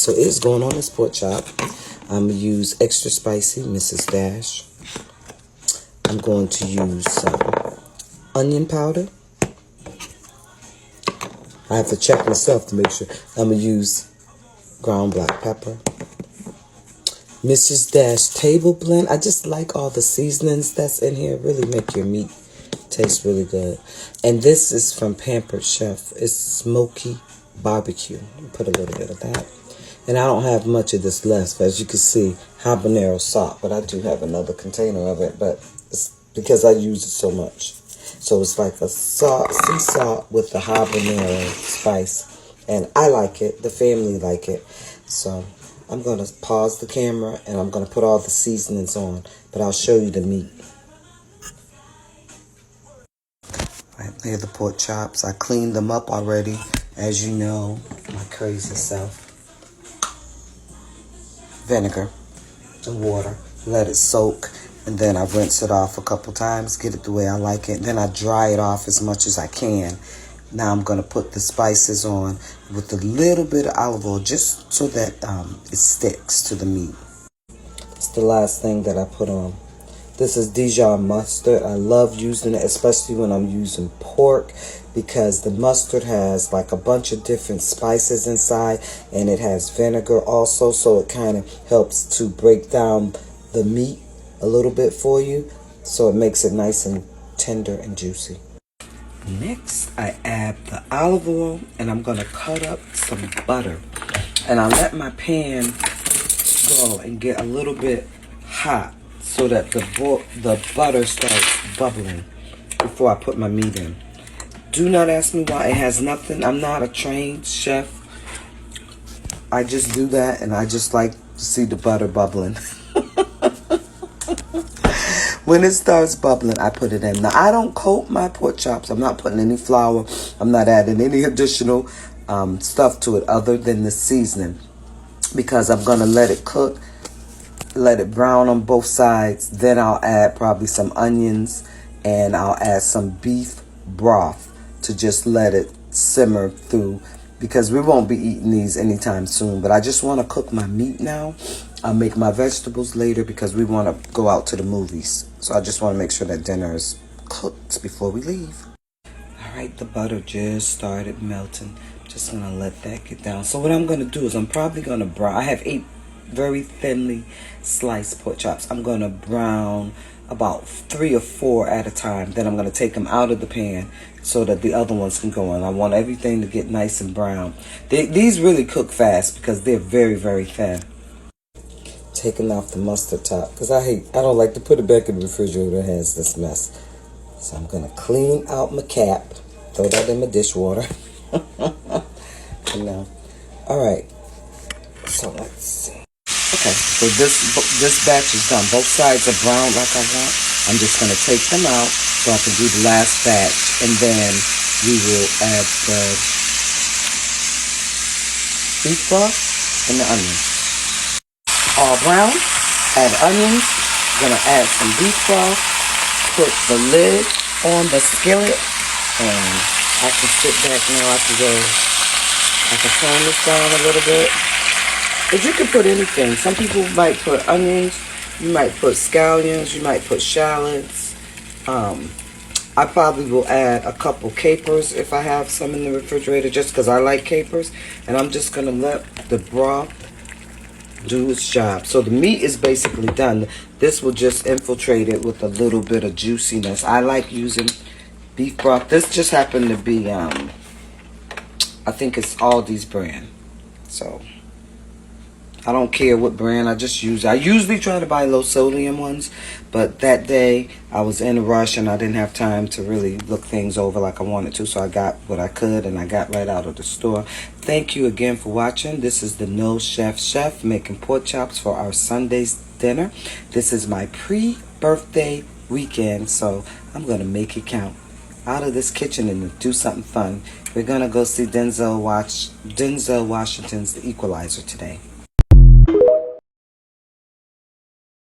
So it is going on this pork chop. I'm going to use extra spicy Mrs. Dash. I'm going to use some onion powder. I have to check myself to make sure. I'm going to use ground black pepper. Mrs. Dash table blend. I just like all the seasonings that's in here. Really make your meat taste really good. And this is from Pampered Chef. It's smoky barbecue. Put a little bit of that. And I don't have much of this left. As you can see, habanero salt. But I do have another container of it. But it's because I use it so much. So it's like a sea salt with the habanero spice. And I like it. The family like it. So I'm going to pause the camera and I'm going to put all the seasonings on. But I'll show you the meat. Right, here are the pork chops. I cleaned them up already. As you know, my crazy self. Vinegar and water. Let it soak. And then I rinse it off a couple times. Get it the way I like it. Then I dry it off as much as I can. Now I'm going to put the spices on with a little bit of olive oil just so that it sticks to the meat. It's the last thing that I put on. This is Dijon mustard. I love using it, especially when I'm using pork, because the mustard has like a bunch of different spices inside, and it has vinegar also, so it kind of helps to break down the meat a little bit for you, so it makes it nice and tender and juicy. Next, I add the olive oil, and I'm going to cut up some butter. And I let my pan go and get a little bit hot so that the butter starts bubbling before I put my meat in. Do not ask me why. It has nothing. I'm not a trained chef. I just do that, and I just like to see the butter bubbling. When it starts bubbling, I put it in. Now, I don't coat my pork chops. I'm not putting any flour. I'm not adding any additional stuff to it other than the seasoning, because I'm going to let it cook, let it brown on both sides. Then I'll add probably some onions, and I'll add some beef broth to just let it simmer through, because we won't be eating these anytime soon. But I just want to cook my meat now. I'll make my vegetables later because we want to go out to the movies. So I just want to make sure that dinner is cooked before we leave. All right, the butter just started melting. Just going to let that get down. So what I'm going to do is I'm probably going to brown. I have 8 very thinly sliced pork chops. I'm going to brown about 3 or 4 at a time. Then I'm going to take them out of the pan so that the other ones can go on. I want everything to get nice and brown. These really cook fast because they're very, very thin. Taking off the mustard top because I don't like to put it back in the refrigerator. It has this mess. So I'm going to clean out my cap. Throw that in my dishwater. All right. So let's see. Okay, so this batch is done. Both sides are brown like I want. I'm just going to take them out so I can do the last batch. And then we will add the beef broth and the onions. All brown, add onions. Going to add some beef broth. Put the lid on the skillet. And I can sit back now. I can turn this down a little bit. But you can put anything. Some people might put onions. You might put scallions. You might put shallots. I probably will add a couple capers if I have some in the refrigerator, just because I like capers. And I'm just going to let the broth do its job. So the meat is basically done. This will just infiltrate it with a little bit of juiciness. I like using beef broth. This just happened to be, I think it's Aldi's brand. So I don't care what brand. I usually try to buy low sodium ones, but that day I was in a rush and I didn't have time to really look things over like I wanted to, so I got what I could and I got right out of the store. Thank you again for watching. This is the No Chef making pork chops for our Sunday's dinner. This is my pre-birthday weekend, so I'm going to make it count. Out of this kitchen and do something fun. We're going to go see Denzel Washington's The Equalizer today.